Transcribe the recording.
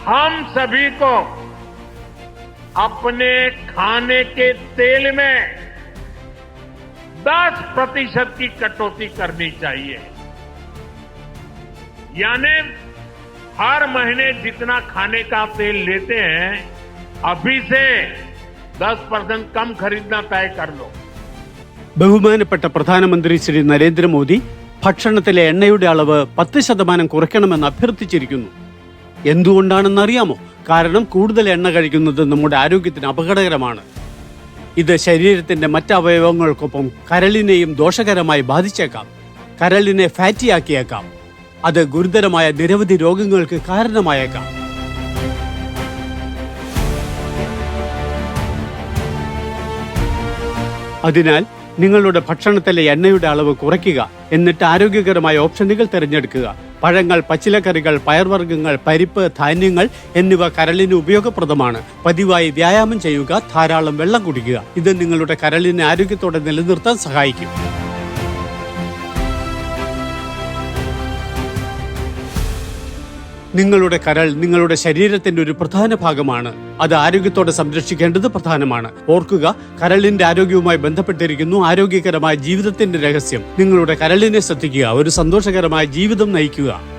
हम सभी को अपने खाने के तेल में 10% की कटौती करनी चाहिए। यानी हर महीने जितना खाने का तेल लेते हैं अभी से 10% कम खरीदना तय कर लो। ബഹുമാനപ്പെട്ട പ്രധാനമന്ത്രി ശ്രീ നരേന്ദ്രമോദി ഭക്ഷണത്തിലെ എണ്ണയുടെ അളവ് 10% കുറയ്ക്കണമെന്ന് അഭ്യർത്ഥിച്ചിരിക്കുന്നു. എന്തുകൊണ്ടാണെന്നറിയാമോ? കാരണം കൂടുതൽ എണ്ണ കഴിക്കുന്നത് നമ്മുടെ ആരോഗ്യത്തിന് അപകടകരമാണ്. ഇത് ശരീരത്തിന്റെ മറ്റവയവങ്ങൾക്കൊപ്പം കരളിനെയും ദോഷകരമായി ബാധിച്ചേക്കാം. കരളിനെ ഫാറ്റിയാക്കിയേക്കാം. അത് ഗുരുതരമായ നിരവധി രോഗങ്ങൾക്ക് കാരണമായേക്കാം. അതിനാൽ നിങ്ങളുടെ ഭക്ഷണത്തിലെ എണ്ണയുടെ അളവ് കുറയ്ക്കുക. എന്നിട്ട് ആരോഗ്യകരമായ ഓപ്ഷനുകൾ തിരഞ്ഞെടുക്കുക. പഴങ്ങൾ, പച്ചിലക്കറികൾ, പയർവർഗ്ഗങ്ങൾ, പരിപ്പ്, ധാന്യങ്ങൾ എന്നിവ കരളിന് ഉപയോഗപ്രദമാണ്. പതിവായി വ്യായാമം ചെയ്യുക. ധാരാളം വെള്ളം കുടിക്കുക. ഇത് നിങ്ങളുടെ കരളിനെ ആരോഗ്യത്തോടെ നിലനിർത്താൻ സഹായിക്കും. നിങ്ങളുടെ കരൾ നിങ്ങളുടെ ശരീരത്തിന്റെ ഒരു പ്രധാന ഭാഗമാണ്. അത് ആരോഗ്യത്തോടെ സംരക്ഷിക്കേണ്ടത് പ്രധാനമാണ്. ഓർക്കുക, കരളിന്റെ ആരോഗ്യവുമായി ബന്ധപ്പെട്ടിരിക്കുന്നു ആരോഗ്യകരമായ ജീവിതത്തിന്റെ രഹസ്യം. നിങ്ങളുടെ കരളിനെ ശ്രദ്ധിക്കുക. ഒരു സന്തോഷകരമായ ജീവിതം നയിക്കുക.